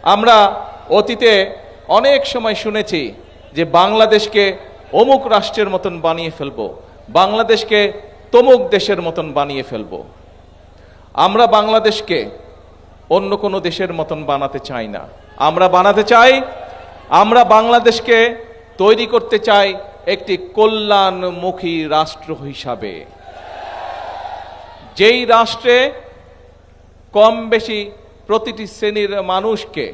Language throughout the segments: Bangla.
আমরা অতীতে অনেক সময় শুনেছি যে বাংলাদেশকে অমুক রাষ্ট্রের মতন বানিয়ে ফেলবো, বাংলাদেশকে তমুক দেশের মতন বানিয়ে ফেলবো। আমরা বাংলাদেশকে অন্য কোনো দেশের মতন বানাতে চাই না। আমরা বাংলাদেশকে তৈরি করতে চাই একটি কল্যাণমুখী রাষ্ট্র হিসাবে, যেই রাষ্ট্রে কম বেশি প্রতিটি শ্রেণীর মানুষকে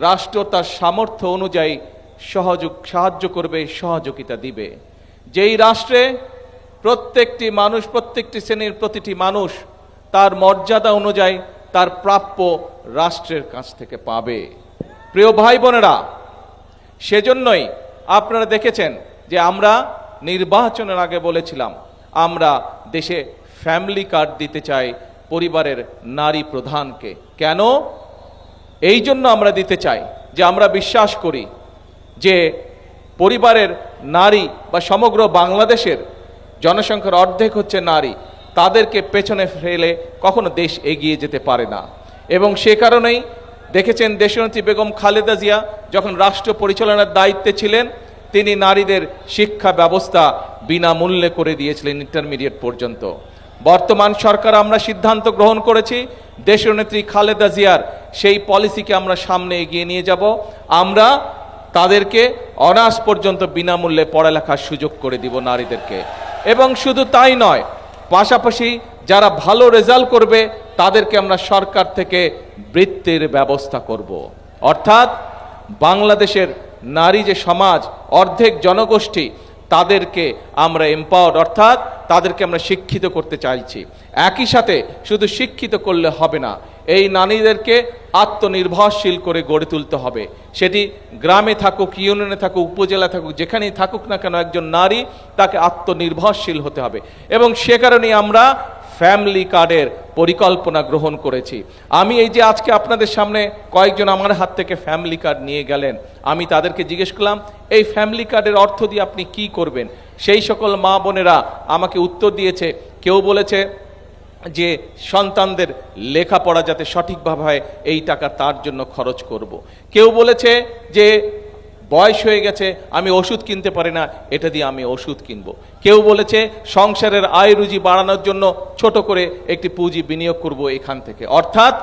রাষ্ট্র তার সামর্থ্য অনুযায়ী সাহায্য করবে, সহযোগিতা দিবে। যেই রাষ্ট্রে প্রত্যেকটি মানুষ, প্রত্যেকটি শ্রেণীর প্রতিটি মানুষ তার মর্যাদা অনুযায়ী তার প্রাপ্য রাষ্ট্রের কাছ থেকে পাবে। প্রিয় ভাই বোনেরা, সেজন্যই আপনারা দেখেছেন যে আমরা নির্বাচনের আগে বলেছিলাম আমরা দেশে ফ্যামিলি কার্ড দিতে চাই পরিবারের নারী প্রধানকে। কেন? এই জন্য আমরা দিতে চাই যে আমরা বিশ্বাস করি যে পরিবারের নারী বা সমগ্র বাংলাদেশের জনসংখ্যার অর্ধেক হচ্ছে নারী, তাদেরকে পেছনে ফেলে কখনো দেশ এগিয়ে যেতে পারে না। এবং সে কারণেই দেখেছেন দেশনেত্রী বেগম খালেদা জিয়া যখন রাষ্ট্র পরিচালনার দায়িত্বে ছিলেন, তিনি নারীদের শিক্ষা ব্যবস্থা বিনামূল্যে করে দিয়েছিলেন ইন্টারমিডিয়েট পর্যন্ত। বর্তমান সরকার আমরা সিদ্ধান্ত গ্রহণ করেছি দেশনেত্রী খালেদা জিয়ার সেই পলিসিকে আমরা সামনে এগিয়ে নিয়ে যাব। আমরা তাদেরকে অনার্স পর্যন্ত বিনামূল্যে পড়ালেখার সুযোগ করে দিব নারীদেরকে। এবং শুধু তাই নয়, পাশাপাশি যারা ভালো রেজাল্ট করবে তাদেরকে আমরা সরকার থেকে বৃত্তির ব্যবস্থা করব। অর্থাৎ বাংলাদেশের নারী যে সমাজ, অর্ধেক জনগোষ্ঠী, তাদেরকে আমরা এম্পাওয়ার্ড, অর্থাৎ তাদেরকে আমরা শিক্ষিত করতে চাইছি। একই সাথে শুধু শিক্ষিত করলে হবে না, এই নারীদেরকে আত্মনির্ভরশীল করে গড়ে তুলতে হবে। সেটি গ্রামে থাকুক, ইউনিয়নে থাকুক, উপজেলা থাকুক, যেখানেই থাকুক না কেন, একজন নারী তাকে আত্মনির্ভরশীল হতে হবে। এবং সে কারণেই আমরা ফ্যামিলি কার্ডের পরিকল্পনা গ্রহণ করেছি। আমি এই যে আজকে আপনাদের সামনে কয়েকজন আমার হাত থেকে ফ্যামিলি কার্ড নিয়ে গেলেন, আমি তাদেরকে জিজ্ঞেস করলাম এই ফ্যামিলি কার্ডের অর্থ দিয়ে আপনি কি করবেন। সেই সকল মা বোনেরা আমাকে উত্তর দিয়েছে। কেউ বলেছে যে সন্তানদের লেখাপড়া যাতে সঠিকভাবে হয় এই টাকা তার জন্য খরচ করব। কেউ বলেছে যে বয়স হয়ে গেছে, আমি ওষুধ কিনতে পারি না, এটা দিয়ে আমি ওষুধ কিনবো। কেউ বলেছে সংসারের আয় রুজি বাড়ানোর জন্য ছোট করে একটি পুঁজি বিনিয়োগ করব এখান থেকে। অর্থাৎ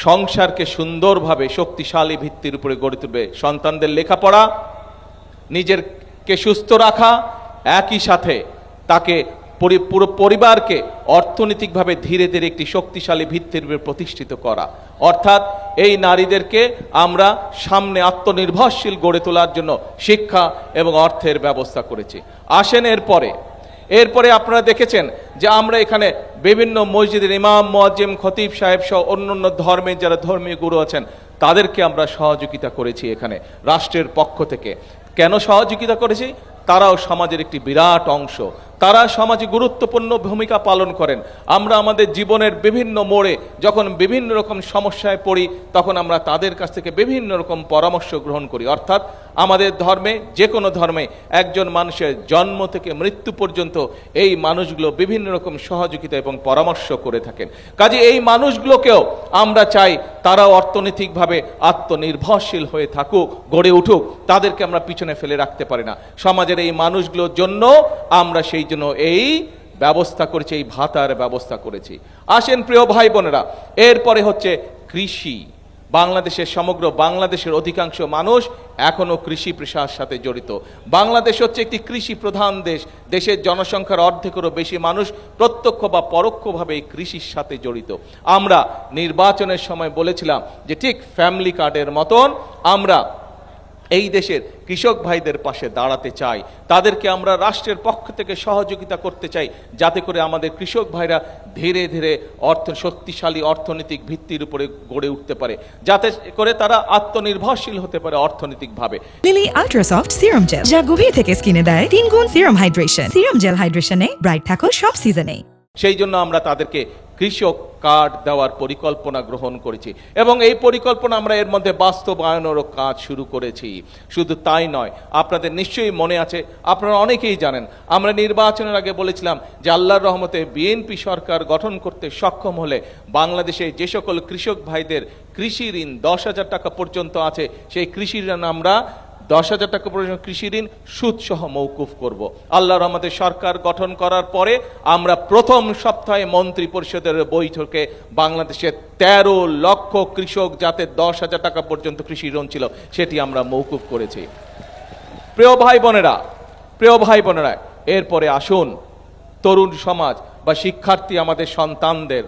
সংসারকে সুন্দরভাবে শক্তিশালী ভিত্তির উপরে গড়ে তুলবে, সন্তানদের লেখাপড়া, নিজেরকে সুস্থ রাখা, একই সাথে তাকে পুরো পরিবারকে অর্থনৈতিকভাবে ধীরে ধীরে একটি শক্তিশালী ভিত্তির উপরে প্রতিষ্ঠিত করা। অর্থাৎ এই নারীদেরকে আমরা সামনে আত্মনির্ভরশীল গড়ে তোলার জন্য শিক্ষা এবং অর্থের ব্যবস্থা করেছি। আসেন এরপরে আপনারা দেখেছেন যে আমরা এখানে বিভিন্ন মসজিদের ইমাম, মুয়াজ্জিম, খতিব সাহেব সহ অন্যান্য ধর্মের যারা ধর্মীয় গুরু আছেন তাদেরকে আমরা সহযোগিতা করেছি এখানে রাষ্ট্রের পক্ষ থেকে। কেন সহযোগিতা করেছি? তারাও সমাজের একটি বিরাট অংশ, তারা সমাজে গুরুত্বপূর্ণ ভূমিকা পালন করেন। আমরা আমাদের জীবনের বিভিন্ন মোড়ে যখন বিভিন্ন রকম সমস্যায় পড়ি তখন আমরা তাদের কাছ থেকে বিভিন্ন রকম পরামর্শ গ্রহণ করি। অর্থাৎ আমাদের ধর্মে, যে কোনো ধর্মে একজন মানুষের জন্ম থেকে মৃত্যু পর্যন্ত এই মানুষগুলো বিভিন্ন রকম সহযোগিতা এবং পরামর্শ করে থাকেন। কাজে এই মানুষগুলোকেও আমরা চাই তারাও অর্থনৈতিকভাবে আত্মনির্ভরশীল হয়ে থাকুক, গড়ে উঠুক, তাদেরকে আমরা পিছনে ফেলে রাখতে পারি না। সমাজের এই মানুষগুলোর জন্য আমরা সেই জন্য এই ব্যবস্থা করেছি, এই ভাতার ব্যবস্থা করেছি। আসেন প্রিয় ভাই বোনেরা, এরপরে হচ্ছে কৃষি। সমগ্র বাংলাদেশের অধিকাংশ মানুষ এখনো কৃষি পেশার সাথে জড়িত। বাংলাদেশ হচ্ছে একটি কৃষি প্রধান দেশ। দেশের জনসংখ্যার অর্ধেকেরও বেশি মানুষ প্রত্যক্ষ বা পরোক্ষভাবে এই কৃষির সাথে জড়িত। আমরা নির্বাচনের সময় বলেছিলাম যে ঠিক ফ্যামিলি কার্ডের মতন আমরা এই দেশের কৃষক ভাইদের পাশে দাঁড়াতে চাই, তাদেরকে আমরা রাষ্ট্রের পক্ষ থেকে সহযোগিতা করতে চাই, যাতে করে আমাদের কৃষক ভাইরা ধীরে ধীরে শক্তিশালী অর্থনৈতিক ভিত্তির উপরে গড়ে উঠতে পারে, যাতে করে তারা আত্মনির্ভরশীল হতে পারে অর্থনৈতিকভাবে। লিলি আল্ট্রাসফট সিরাম জেল, যা গভীর থেকে স্কিনে দেয় 3 গুণ সিরাম হাইড্রেশন। সিরাম জেল হাইড্রেশনে ব্রাইট থাকো সব সিজনে। সেই জন্য আমরা তাদেরকে কৃষক কার্ড দেওয়ার পরিকল্পনা গ্রহণ করেছি এবং এই পরিকল্পনা আমরা এর মধ্যে বাস্তবায়নেরও কাজ শুরু করেছি। শুধু তাই নয়, আপনাদের নিশ্চয়ই মনে আছে, আপনারা অনেকেই জানেন, আমরা নির্বাচনের আগে বলেছিলাম যে আল্লাহর রহমতে বিএনপি সরকার গঠন করতে সক্ষম হলে বাংলাদেশে যে সকল কৃষক ভাইদের কৃষি ঋণ 10,000 টাকা পর্যন্ত আছে, সেই কৃষি ঋণ আমরা 10,000 টাকা পর্যন্ত কৃষি ঋণ সুদসহ মৌকুফ করব। আল্লাহর রহমতে সরকার গঠন করার পরে আমরা প্রথম সপ্তাহে মন্ত্রী পরিষদের বৈঠকে বাংলাদেশের 13 লক্ষ কৃষক যাতে 10,000 টাকা পর্যন্ত কৃষি ঋণ ছিল সেটি আমরা মৌকুফ করেছি। প্রিয় ভাই বোনেরা, এরপরে আসুন তরুণ সমাজ বা শিক্ষার্থী আমাদের সন্তানদের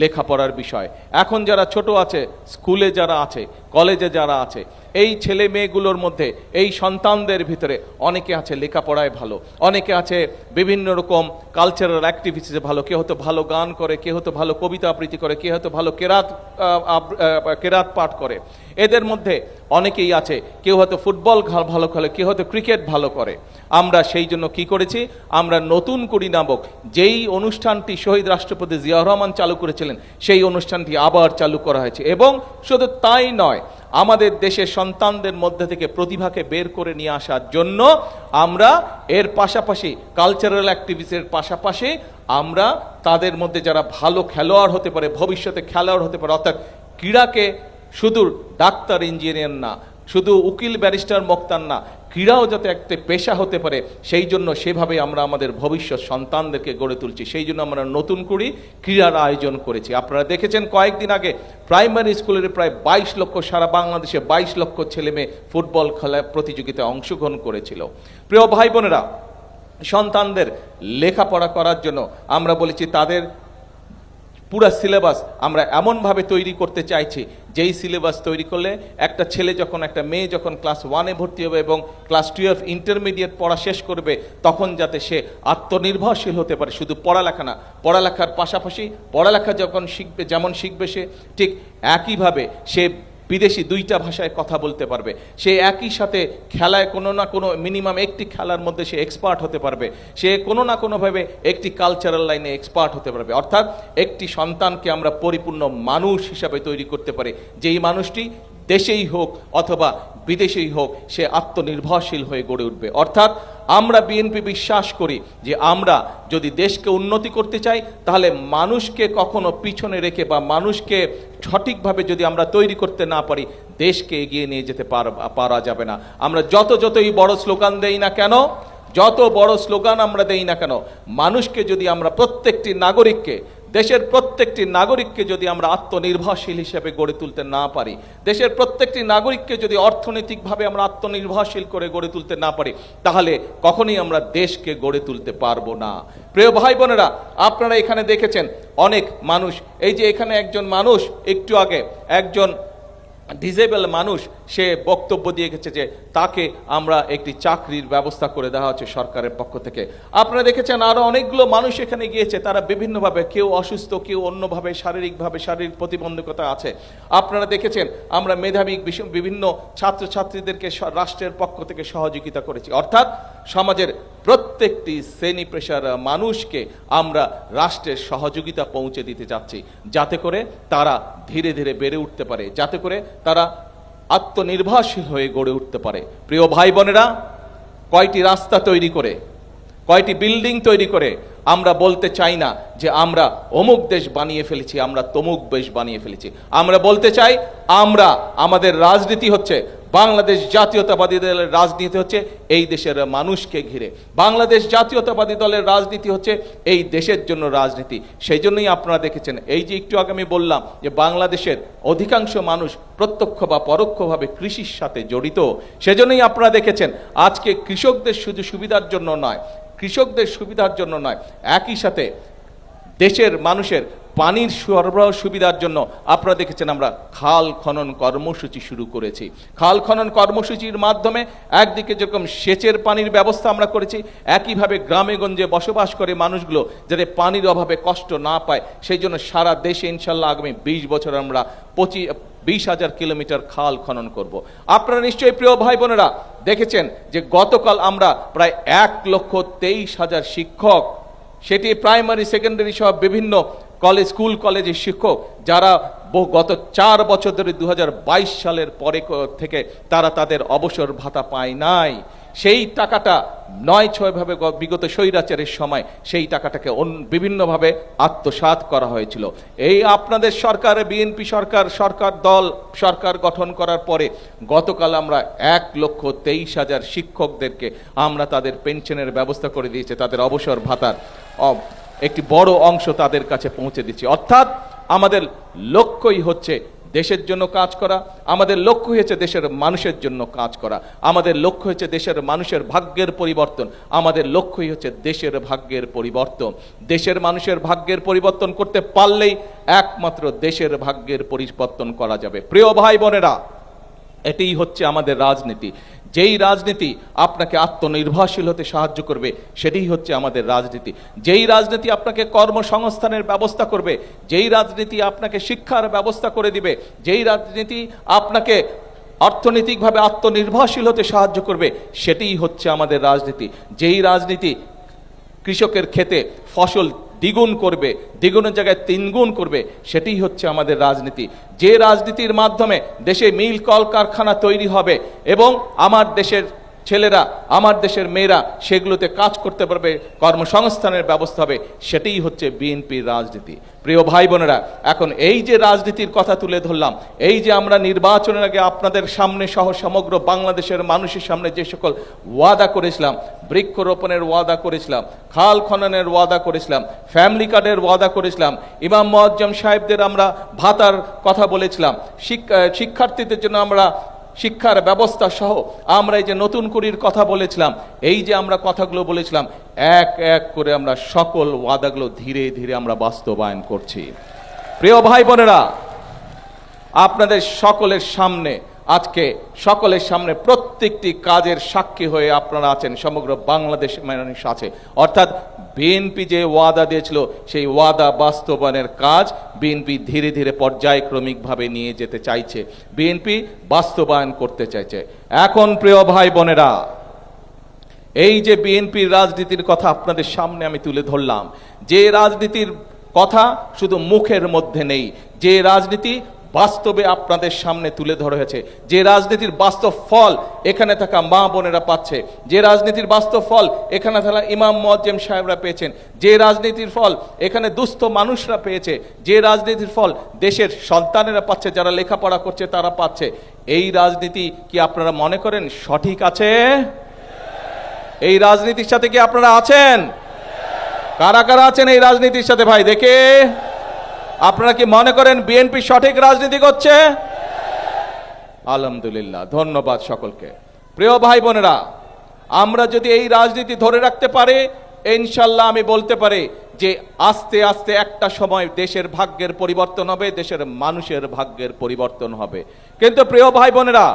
লেখাপড়ার বিষয়। এখন যারা ছোট আছে, স্কুলে যারা আছে, কলেজে যারা আছে, এই ছেলে মেয়েগুলোর মধ্যে, এই সন্তানদের ভিতরে অনেকে আছে লেখাপড়ায় ভালো, অনেকে আছে বিভিন্ন রকম কালচারাল অ্যাক্টিভিটিসে ভালো, কেউ হয়তো ভালো গান করে, কেউ হয়তো ভালো কবিতা আবৃত্তি করে, কেউ হয়তো ভালো কেরাত পাঠ করে। এদের মধ্যে অনেকেই আছে, কেউ হয়তো ফুটবল ভালো খেলে, কেউ হয়তো ক্রিকেট ভালো করে। আমরা সেই জন্য কি করেছি, আমরা নতুন কুড়ি নামক যেই অনুষ্ঠানটি শহীদ রাষ্ট্রপতি জিয়াউর রহমান চালু করেছিলেন সেই অনুষ্ঠানটি আবার চালু করা হয়েছে। এবং শুধু তাই নয়, আমাদের দেশের সন্তানদের মধ্যে থেকে প্রতিভাকে বের করে নিয়ে আসার জন্য আমরা এর পাশাপাশি কালচারাল অ্যাক্টিভিটিসের পাশাপাশি আমরা তাদের মধ্যে যারা ভালো খেলোয়াড় হতে পারে, ভবিষ্যতে খেলোয়াড় হতে পারে, অর্থাৎ ক্রীড়াকে শুধু ডাক্তার ইঞ্জিনিয়ার না, শুধু উকিল ব্যারিস্টার মোক্তার না, ক্রীড়াও যাতে একটা পেশা হতে পারে, সেই জন্য সেভাবে আমরা আমাদের ভবিষ্যৎ সন্তানদেরকে গড়ে তুলছি। সেই জন্য আমরা নতুন করে ক্রীড়ার আয়োজন করেছি। আপনারা দেখেছেন কয়েকদিন আগে প্রাইমারি স্কুলের প্রায় 22 লক্ষ, সারা বাংলাদেশে 22 লক্ষ ছেলে মেয়ে ফুটবল খেলা প্রতিযোগিতায় অংশগ্রহণ করেছিল। প্রিয় ভাই বোনেরা, সন্তানদের লেখাপড়া করার জন্য আমরা বলেছি তাদের পুরা সিলেবাস আমরা এমনভাবে তৈরি করতে চাইছি যেই সিলেবাস তৈরি করলে একটা ছেলে যখন, একটা মেয়ে যখন ক্লাস 1-এ ভর্তি হবে এবং ক্লাস 12 ইন্টারমিডিয়েট পড়া শেষ করবে, তখন যাতে সে আত্মনির্ভরশীল হতে পারে। শুধু পড়ালেখা না, পড়ালেখার পাশাপাশি পড়ালেখা যখন শিখবে, যেমন শিখবে সে, ঠিক একইভাবে সে বিদেশি 2টা ভাষায় কথা বলতে পারবে। সে একই সাথে খেলায় কোনো না কোনো, মিনিমাম একটি খেলার মধ্যে সে এক্সপার্ট হতে পারবে। সে কোনো না কোনোভাবে একটি কালচারাল লাইনে এক্সপার্ট হতে পারবে। অর্থাৎ একটি সন্তানকে আমরা পরিপূর্ণ মানুষ হিসাবে তৈরি করতে পারি, যেই মানুষটি দেশেই হোক অথবা বিদেশেই হোক সে আত্মনির্ভরশীল হয়ে গড়ে উঠবে। অর্থাৎ আমরা বিএনপি বিশ্বাস করি যে আমরা যদি দেশকে উন্নতি করতে চাই, তাহলে মানুষকে কখনো পিছনে রেখে বা মানুষকে সঠিকভাবে যদি আমরা তৈরি করতে না পারি, দেশকে এগিয়ে নিয়ে যেতে পারা যাবে না। আমরা যতই বড় স্লোগান দেই না কেন, যত বড় স্লোগান আমরা দেই না কেন, মানুষকে যদি আমরা প্রত্যেকটি নাগরিককে, দেশের প্রত্যেকটি নাগরিককে যদি আমরা আত্মনির্ভরশীল হিসেবে গড়ে তুলতে না পারি, দেশের প্রত্যেকটি নাগরিককে যদি অর্থনৈতিকভাবে আমরা আত্মনির্ভরশীল করে গড়ে তুলতে না পারি, তাহলে কখনোই আমরা দেশকে গড়ে তুলতে পারবো না। প্রিয় ভাই বোনেরা, আপনারা এখানে দেখেছেন অনেক মানুষ, এই যে এখানে একজন মানুষ একটু আগে, একজন ডিসেবল মানুষ, সে বক্তব্য দিয়ে গেছে যে তাকে আমরা একটি চাকরির ব্যবস্থা করে দেওয়া হচ্ছে সরকারের পক্ষ থেকে। আপনারা দেখেছেন আরো অনেকগুলো মানুষ এখানে গিয়েছে, তারা বিভিন্নভাবে, কেউ অসুস্থ, কেউ অন্যভাবে শারীরিক প্রতিবন্ধকতা আছে। আপনারা দেখেছেন আমরা মেধাবী বিভিন্ন ছাত্রছাত্রীদেরকে রাষ্ট্রের পক্ষ থেকে সহযোগিতা করেছি। অর্থাৎ সমাজের প্রত্যেকটি শ্রেণী পেশার মানুষকে আমরা রাষ্ট্রের সহযোগিতা পৌঁছে দিতে যাচ্ছি, যাতে করে তারা ধীরে ধীরে বেড়ে উঠতে পারে, যাতে করে তারা আত্মনির্ভরশীল হয়ে গড়ে উঠতে পারে। প্রিয় ভাই বোনেরা, কয়টি রাস্তা তৈরি করে, কয়টি বিল্ডিং তৈরি করে আমরা বলতে চাই না যে আমরা অমুক দেশ বানিয়ে ফেলেছি, আমরা তমুক দেশ বানিয়ে ফেলেছি। আমরা বলতে চাই আমাদের রাজনীতি হচ্ছে, বাংলাদেশ জাতীয়তাবাদী দলের রাজনীতি হচ্ছে এই দেশের মানুষকে ঘিরে। বাংলাদেশ জাতীয়তাবাদী দলের রাজনীতি হচ্ছে এই দেশের জন্য রাজনীতি। সেই জন্যই আপনারা দেখেছেন, এই যে একটু আগে আমি বললাম যে বাংলাদেশের অধিকাংশ মানুষ প্রত্যক্ষ বা পরোক্ষভাবে কৃষির সাথে জড়িত। সেজন্যই আপনারা দেখেছেন আজকে কৃষকদের শুধু সুবিধার জন্য নয়, একই সাথে দেশের মানুষের পানির সরবরাহ সুবিধার জন্য আপনারা দেখেছেন আমরা খাল খনন কর্মসূচি শুরু করেছি। খাল খনন কর্মসূচির মাধ্যমে একদিকে যেরকম সেচের পানির ব্যবস্থা আমরা করেছি, একইভাবে গ্রামে গঞ্জে বসবাস করে মানুষগুলো যাতে পানির অভাবে কষ্ট না পায়, সেই জন্য সারা দেশে ইনশাল্লাহ আগামী 20 বছর আমরা 20,000 কিলোমিটার খাল খনন করব। আপনারা নিশ্চয়ই প্রিয় ভাই বোনেরা দেখেছেন যে গতকাল আমরা প্রায় 1,23,000 শিক্ষক সেটি প্রাইমারি সেকেন্ডারি সহ বিভিন্ন কলেজ স্কুল কলেজের শিক্ষক যারা গত 4 বছর ধরে 2022 সালের পরে থেকে তারা তাদের অবসর ভাতা পায় নাই, সেই টাকাটা 9-6 ভাবে বিগত স্বৈরাচারের সময় সেই টাকাটাকে বিভিন্নভাবে আত্মসাৎ করা হয়েছিল। এই আপনাদের সরকার, বিএনপি সরকার দল সরকার গঠন করার পরে গতকাল আমরা 1,23,000 শিক্ষকদেরকে আমরা তাদের পেনশনের ব্যবস্থা করে দিয়েছে, তাদের অবসর ভাতার একটি বড় অংশ তাদের কাছে পৌঁছে দিচ্ছি। অর্থাৎ আমাদের লক্ষ্যই হচ্ছে দেশের জন্য কাজ করা, আমাদের লক্ষ্য হচ্ছে দেশের মানুষের জন্য কাজ করা, আমাদের লক্ষ্য হচ্ছে দেশের মানুষের ভাগ্যের পরিবর্তন, আমাদের লক্ষ্যই হচ্ছে দেশের ভাগ্যের পরিবর্তন। দেশের মানুষের ভাগ্যের পরিবর্তন করতে পারলেই একমাত্র দেশের ভাগ্যের পরিবর্তন করা যাবে। প্রিয় ভাই বোনেরা, এটাই হচ্ছে আমাদের রাজনীতি। যেই রাজনীতি আপনাকে আত্মনির্ভরশীল হতে সাহায্য করবে সেটাই হচ্ছে আমাদের রাজনীতি। যেই রাজনীতি আপনাকে কর্মসংস্থানের ব্যবস্থা করবে, যেই রাজনীতি আপনাকে শিক্ষার ব্যবস্থা করে দিবে, যেই রাজনীতি আপনাকে অর্থনৈতিকভাবে আত্মনির্ভরশীল হতে সাহায্য করবে সেটাই হচ্ছে আমাদের রাজনীতি। যেই রাজনীতি কৃষকের ক্ষেতে ফসল দ্বিগুণ করবে, দ্বিগুণের জায়গায় 3 গুণ করবে, সেটাই হচ্ছে আমাদের রাজনীতি। যে রাজনীতির মাধ্যমে দেশে মিল কল কারখানা তৈরি হবে এবং আমার দেশের ছেলেরা, আমার দেশের মেয়েরা সেগুলোতে কাজ করতে পারবে, কর্মসংস্থানের ব্যবস্থা হবে, সেটাই হচ্ছে বিএনপির রাজনীতি। প্রিয় ভাই বোনেরা, এখন এই যে রাজনীতির কথা তুলে ধরলাম, এই যে আমরা নির্বাচনের আগে আপনাদের সামনে সহ সমগ্র বাংলাদেশের মানুষের সামনে যে সকল ওয়াদা করেছিলাম, বৃক্ষরোপণের ওয়াদা করেছিলাম, খাল খননের ওয়াদা করেছিলাম, ফ্যামিলি কার্ডের ওয়াদা করেছিলাম, ইমাম মুয়াজ্জম সাহেবদের আমরা ভাতার কথা বলেছিলাম, শিক্ষার্থীদের জন্য আমরা শিক্ষার ব্যবস্থা সহ আমরা এই যে নতুন করির কথা বলেছিলাম, এই যে আমরা কথাগুলো বলেছিলাম, এক এক করে আমরা সকল ওয়াদাগুলো ধীরে ধীরে আমরা বাস্তবায়ন করছি। প্রিয় ভাই বোনেরা, আপনাদের সকলের সামনে আজকে সকলের সামনে প্রত্যেকটি কাজের সাক্ষী হয়ে আপনারা আছেন, সমগ্র বাংলাদেশ মানুষ আছে। অর্থাৎ বিএনপি যে ওয়াদা দিয়েছিল সেই ওয়াদা বাস্তবায়নের কাজ বিএনপি ধীরে ধীরে পর্যায়ক্রমিকভাবে নিয়ে যেতে চাইছে, বিএনপি বাস্তবায়ন করতে চাইছে। এখন প্রিয় ভাই বোনেরা, এই যে বিএনপির রাজনীতির কথা আপনাদের সামনে আমি তুলে ধরলাম, যে রাজনীতির কথা শুধু মুখের মধ্যে নেই, যে রাজনীতি বাস্তবে আপনাদের সামনে তুলে ধরা হয়েছে, যে রাজনীতির বাস্তব ফল এখানে থাকা মা বোনেরা পাচ্ছে, যে রাজনীতির বাস্তব ফল এখানে থাকা ইমাম মুয়াজ্জম সাহেবরা পেয়েছেন, যে রাজনীতির ফল এখানে দুস্থ মানুষরা পেয়েছে, যে রাজনীতির ফল দেশের সন্তানেরা পাচ্ছে, যারা লেখাপড়া করছে তারা পাচ্ছে, এই রাজনীতি কি আপনারা মনে করেন সঠিক আছে? এই রাজনীতির সাথে কি আপনারা আছেন? কারা কারা আছেন এই রাজনীতির সাথে? ভাই দেখে, আপনারা কি মনে করেন বিএনপি সঠিক রাজনীতি করছে? আলহামদুলিল্লাহ, ধন্যবাদ সকলকে। প্রিয় ভাই বোনেরা, আমরা যদি এই রাজনীতি ধরে রাখতে পারি, ইনশাল্লাহ আমি বলতে পারি যে আস্তে আস্তে একটা সময় দেশের ভাগ্যের পরিবর্তন হবে, দেশের মানুষের ভাগ্যের পরিবর্তন হবে। কিন্তু প্রিয় ভাই বোনেরা,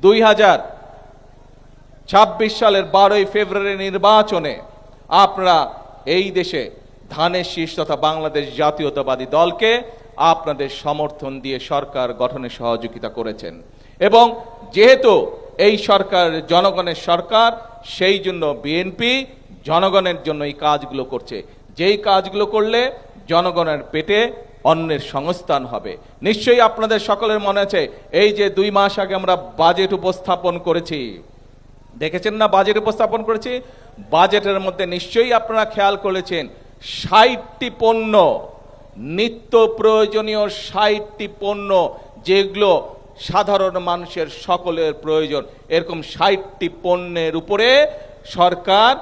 2026 সালের 12ই ফেব্রুয়ারি নির্বাচনে আপনারা এই দেশে ধানের শীষ তথা বাংলাদেশ জাতীয়তাবাদী দলকে আপনাদের সমর্থন দিয়ে সরকার গঠনে সহযোগিতা করেছেন, এবং যেহেতু এই সরকার জনগণের সরকার, সেই জন্য বিএনপি জনগণের জন্য এই কাজগুলো করছে। যেই কাজগুলো করলে জনগণের পেটে অন্নের সংস্থান হবে। নিশ্চয়ই আপনাদের সকলের মনে আছে, এই যে 2 মাস আগে আমরা বাজেট উপস্থাপন করেছি, দেখেছেন না? বাজেট উপস্থাপন করেছি, বাজেটের মধ্যে নিশ্চয়ই আপনারা খেয়াল করেছেন 60টি পণ্য, নিত্য প্রয়োজনীয় 60টি পণ্য যেগুলো সাধারণ মানুষের সকলের প্রয়োজন, এরকম 60টি পণ্যের উপরে সরকার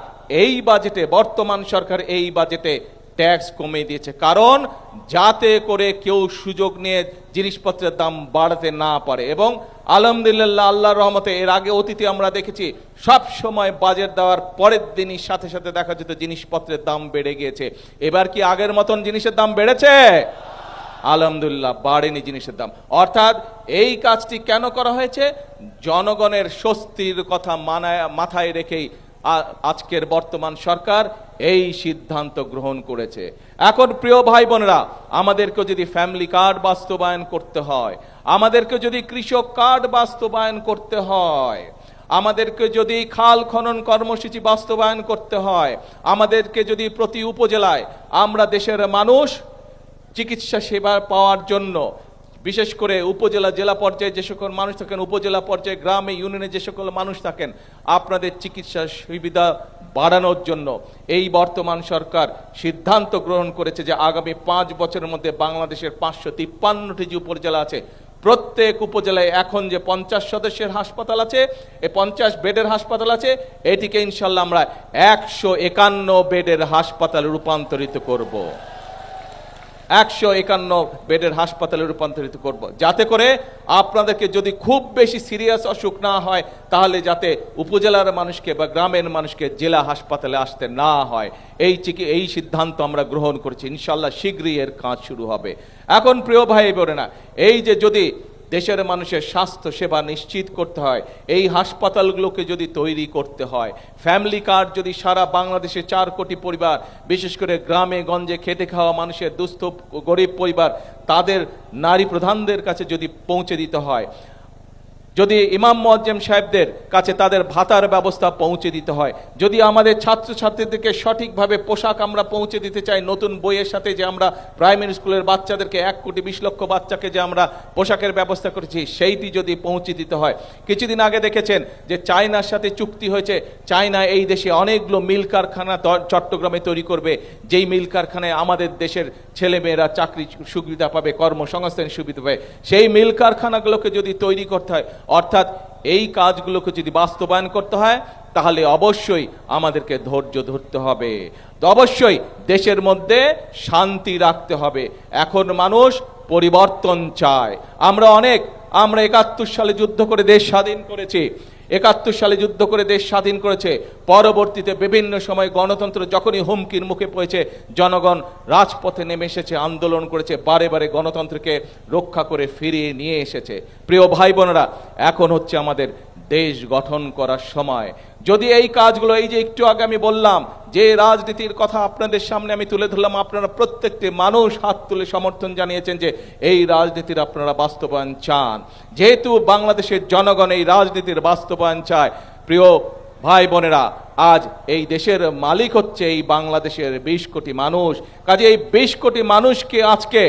এই বাজেটে, বর্তমান সরকার এই বাজেটে ট্যাক্স কমিয়ে দিয়েছে, কারণ যাতে করে কেউ সুযোগ নিয়ে জিনিসপত্রের দাম বাড়াতে না পারে। এবং আলহামদুলিল্লাহ, আল্লাহর রহমতে এর আগে অতীতে আমরা দেখেছি সব সময় বাজেট দেওয়ার পরের দিনই সাথে সাথে দেখা যেত জিনিসপত্রের দাম বেড়ে গিয়েছে। এবার কি আগের মতন জিনিসের দাম বেড়েছে? আলহামদুলিল্লাহ, বাড়েনি জিনিসের দাম। অর্থাৎ এই কাজটি কেন করা হয়েছে? জনগণের স্বস্তির কথা মাথায় রেখেই আজকের বর্তমান সরকার এই সিদ্ধান্ত গ্রহণ করেছে। এখন প্রিয় ভাই বোনেরা, আমাদেরকে যদি ফ্যামিলি কার্ড বাস্তবায়ন করতে হয়, আমাদেরকে যদি কৃষক কার্ড বাস্তবায়ন করতে হয়, আমাদেরকে যদি খাল খনন কর্মসূচি বাস্তবায়ন করতে হয়, আমাদেরকে যদি প্রতি উপজেলায় আমরা দেশের মানুষ চিকিৎসা সেবা পাওয়ার জন্য, বিশেষ করে উপজেলা জেলা পর্যায়ে যে সকল মানুষ থাকেন, উপজেলা পর্যায়ে গ্রামে ইউনিয়নে যে সকল মানুষ থাকেন, আপনাদের চিকিৎসা সুবিধা বাড়ানোর জন্য এই বর্তমান সরকার সিদ্ধান্ত গ্রহণ করেছে যে আগামী 5 বছরের মধ্যে বাংলাদেশের 553টি যে উপজেলা আছে, প্রত্যেক উপজেলায় এখন যে 50 সদস্যের হাসপাতাল আছে, এই 50 বেডের হাসপাতাল আছে, এটিকে ইনশাল্লাহ আমরা 151 বেডের হাসপাতালে রূপান্তরিত করব। 151 বেডের হাসপাতালে রূপান্তরিত করব, যাতে করে আপনাদেরকে যদি খুব বেশি সিরিয়াস অসুখ না হয়, তাহলে যাতে উপজেলার মানুষকে বা গ্রামের মানুষকে জেলা হাসপাতালে আসতে না হয়। এই সিদ্ধান্ত আমরা গ্রহণ করেছি। ইনশাল্লাহ শীঘ্রই এর কাজ শুরু হবে। এখন প্রিয় ভাই বোনেরা, এই যে যদি দেশের মানুষের স্বাস্থ্য সেবা নিশ্চিত করতে হয়, এই হাসপাতালগুলোকে যদি তৈরি করতে হয়, ফ্যামিলি কার্ড যদি সারা বাংলাদেশে 4 কোটি পরিবার, বিশেষ করে গ্রামে গঞ্জে খেটে খাওয়া মানুষের দুস্থ গরিব পরিবার, তাদের নারী প্রধানদের কাছে যদি পৌঁছে দিতে হয়, যদি ইমাম মুয়াজ্জিম সাহেবদের কাছে তাদের ভাতার ব্যবস্থা পৌঁছে দিতে হয়, যদি আমাদের ছাত্রছাত্রীদেরকে সঠিকভাবে পোশাক আমরা পৌঁছে দিতে চাই, নতুন বইয়ের সাথে যে আমরা প্রাইমারি স্কুলের বাচ্চাদেরকে 1,20,00,000 বাচ্চাকে যে আমরা পোশাকের ব্যবস্থা করেছি, সেইটি যদি পৌঁছে দিতে হয়। কিছুদিন আগে দেখেছেন যে চায়নার সাথে চুক্তি হয়েছে, চায়না এই দেশে অনেকগুলো মিল কারখানা চট্টগ্রামে তৈরি করবে, যেই মিল কারখানায় আমাদের দেশের ছেলেমেয়েরা চাকরি সুবিধা পাবে, কর্মসংস্থান সুবিধা পাবে। সেই মিল কারখানাগুলোকে যদি তৈরি করতে হয়, অর্থাৎ এই কাজগুলোকে যদি বাস্তবায়ন করতে হয়, তাহলে অবশ্যই আমাদেরকে ধৈর্য ধরতে হবে, অবশ্যই দেশের মধ্যে শান্তি রাখতে হবে। এখন মানুষ পরিবর্তন চায়। আমরা 71 সালে যুদ্ধ করে দেশ স্বাধীন করেছি, 71 সালে যুদ্ধ করে দেশ স্বাধীন করেছে। পরবর্তীতে বিভিন্ন সময় গণতন্ত্র যখনই হুমকির মুখে পড়েছে, জনগণ রাজপথে নেমে এসেছে, আন্দোলন করেছে, বারে বারে গণতন্ত্রকে রক্ষা করে ফিরিয়ে নিয়ে এসেছে। প্রিয় ভাই বোনেরা, এখন হচ্ছে আমাদের দেশ গঠন করার সময়। যদি এই কাজগুলো, এই যে একটু আগে আমি বললাম যে রাজনীতির কথা আপনাদের সামনে আমি তুলে ধরলাম, আপনারা প্রত্যেকটি মানুষ হাত তুলে সমর্থন জানিয়েছেন যে এই রাজনীতির আপনারা বাস্তবায়ন চান। যেহেতু বাংলাদেশের জনগণ এই রাজনীতির বাস্তবায়ন চায়, প্রিয় ভাই বোনেরা, আজ এই দেশের মালিক হচ্ছে এই বাংলাদেশের 20 কোটি মানুষ। কাজে এই 20 কোটি মানুষকে আজকে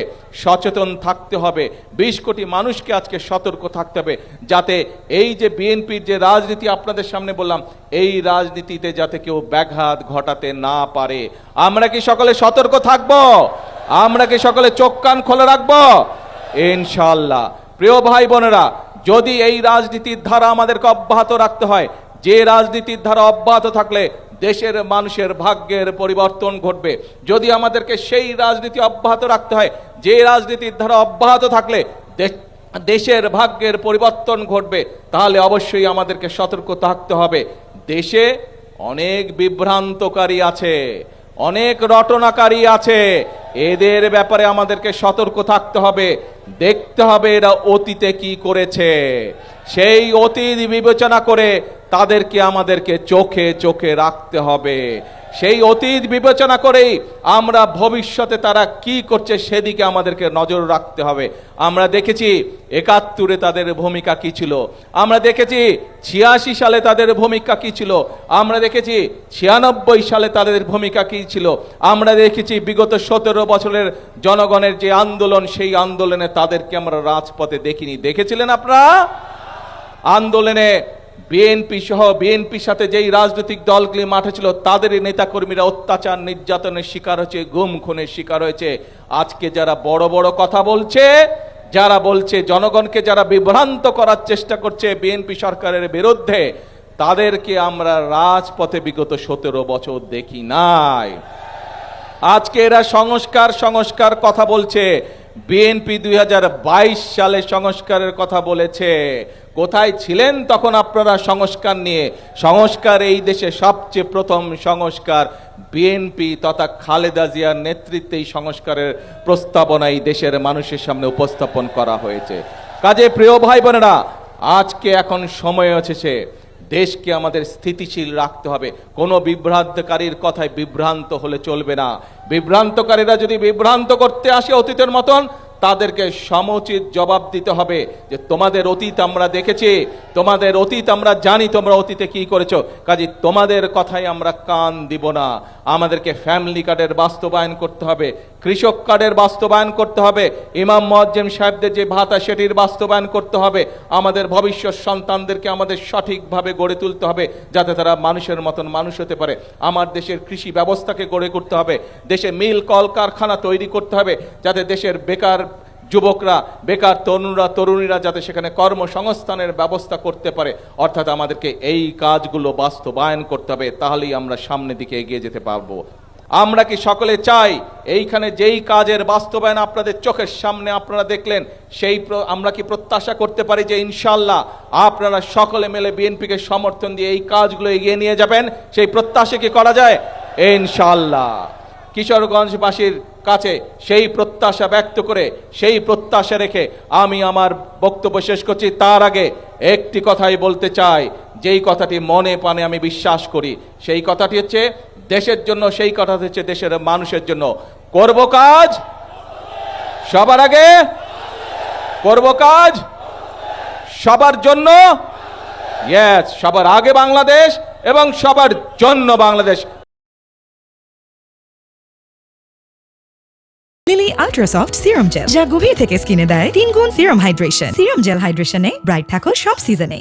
সচেতন থাকতে হবে, 20 কোটি মানুষকে আজকে সতর্ক থাকতে হবে, যাতে এই যে বিএনপির যে রাজনীতি আপনাদের সামনে বললাম, এই রাজনীতিতে যাতে কেউ ব্যাঘাত ঘটাতে না পারে। আমরা কি সকলে সতর্ক থাকব? আমরা কি সকলে চোখ কান খোলা রাখবো? ইনশাআল্লাহ। প্রিয় ভাই বোনেরা, যদি এই রাজনীতির ধারা আমাদেরকে অব্যাহত রাখতে হয়, যে রাজনীতির ধারা অব্যাহত থাকলে দেশের মানুষের ভাগ্যের পরিবর্তন ঘটবে। যদি আমাদেরকে সেই রাজনীতি অব্যাহত রাখতে হয়, যে রাজনীতির ধারা অব্যাহত থাকলে দেশের ভাগ্যের পরিবর্তন ঘটবে, তাহলে অবশ্যই আমাদেরকে সতর্ক থাকতে হবে। দেশে অনেক বিভ্রান্তকারী আছে, অনেক রটনাকারী আছে, এদের ব্যাপারে আমাদেরকে সতর্ক থাকতে হবে। দেখতে হবে এরা অতীতে কি করেছে, সেই অতীত বিবেচনা করে তাদেরকে আমাদেরকে চোখে চোখে রাখতে হবে। সেই অতীত বিবেচনা করেই আমরা ভবিষ্যতে তারা কি করছে সেদিকে আমাদেরকে নজর রাখতে হবে। আমরা দেখেছি 71-এ তাদের ভূমিকা কি ছিল, আমরা দেখেছি 86 সালে তাদের ভূমিকা কি ছিল, আমরা দেখেছি 96 সালে তাদের ভূমিকা কি ছিল, আমরা দেখেছি বিগত 17 বছরের জনগণের যে আন্দোলন, সেই আন্দোলনে তাদেরকে আমরা রাজপথে দেখিনি। দেখেছিলেন আপনারা? আন্দোলনে বিএনপি সহ বিএনপির সাথে যেই রাজনৈতিক দলগুলি মাঠে ছিল, তাদের নেতাকর্মীরা অত্যাচার নির্যাতনের শিকার হয়েছে, গুম খুনের শিকার হয়েছে। আজকে যারা বড় বড় কথা বলছে, যারা বলছে, জনগণকে যারা বিভ্রান্ত করার চেষ্টা করছে বিএনপি সরকারের বিরুদ্ধে, তাদেরকে আমরা রাজপথে বিগত 17 বছর দেখি নাই। আজকে এরা সংস্কার কথা বলছে। বিএনপি 2022 সালে সংস্কারের কথা বলেছে। কোথায় ছিলেন তখন আপনারা সংস্কার নিয়ে? সংস্কার এই দেশে সবচেয়ে প্রথম সংস্কার বিএনপি তথা খালেদা জিয়ার নেতৃত্বে এই সংস্কারের প্রস্তাবনা এই দেশের মানুষের সামনে উপস্থাপন করা হয়েছে। কাজে প্রিয় ভাই বোনেরা, আজকে এখন সময় এসেছে, দেশকে আমাদের স্থিতিশীল রাখতে হবে। কোনো বিভ্রান্তকারীর কথায় বিভ্রান্ত হলে চলবে না। বিভ্রান্তকারীরা যদি বিভ্রান্ত করতে আসে অতীতের মতন, তাদেরকে সমুচিত জবাব দিতে হবে যে তোমাদের অতীত আমরা দেখেছি, তোমাদের অতীত আমরা জানি, তোমরা অতীতে কি করেছো, কাজে তোমাদের কথাই আমরা কান দিব না। আমাদেরকে ফ্যামিলি কার্ডের বাস্তবায়ন করতে হবে, কৃষক কার্ডের বাস্তবায়ন করতে হবে, ইমাম মুয়াজ্জিম সাহেবদের যে ভাতা সেটির বাস্তবায়ন করতে হবে। আমাদের ভবিষ্যৎ সন্তানদেরকে আমাদের সঠিকভাবে গড়ে তুলতে হবে যাতে তারা মানুষের মতন মানুষ হতে পারে। আমার দেশের কৃষি ব্যবস্থাকে গড়ে করতে হবে, দেশে মিল কলকারখানা তৈরি করতে হবে যাতে দেশের বেকার যুবকরা, বেকার তরুণীরা যাতে সেখানে কর্মসংস্থানের ব্যবস্থা করতে পারে। অর্থাৎ আমাদেরকে এই কাজগুলো বাস্তবায়ন করতে হবে, তাহলেই আমরা সামনের দিকে এগিয়ে যেতে পারবো। আমরা কি সকলে চাই এইখানে যেই কাজের বাস্তবায়ন আপনাদের চোখের সামনে আপনারা দেখলেন, আমরা কি প্রত্যাশা করতে পারি যে ইনশাআল্লাহ আপনারা সকলে মিলে বিএনপিকে সমর্থন দিয়ে এই কাজগুলো এগিয়ে নিয়ে যাবেন? সেই প্রত্যাশা কি করা যায়? ইনশাআল্লাহ। কিশোরগঞ্জবাসীর কাছে সেই প্রত্যাশা ব্যক্ত করে, সেই প্রত্যাশা রেখে আমি আমার বক্তব্য শেষ করছি। তার আগে একটি কথাই বলতে চাই, যেই কথাটি মনে প্রাণে আমি বিশ্বাস করি, সেই কথাটি হচ্ছে দেশের জন্য, সেই কথাটি হচ্ছে দেশের মানুষের জন্য। করব কাজ সবার আগে, করব কাজ সবার জন্য, ইয়েস, সবার আগে বাংলাদেশ এবং সবার জন্য Bangladesh. Lily ultra soft serum gel, যা গভীর থেকে স্কিনে দেয় 3 গুণ সিরাম হাইড্রেশন। সিরাম জেল হাইড্রেশনে ব্রাইট থাকো সব সিজনে।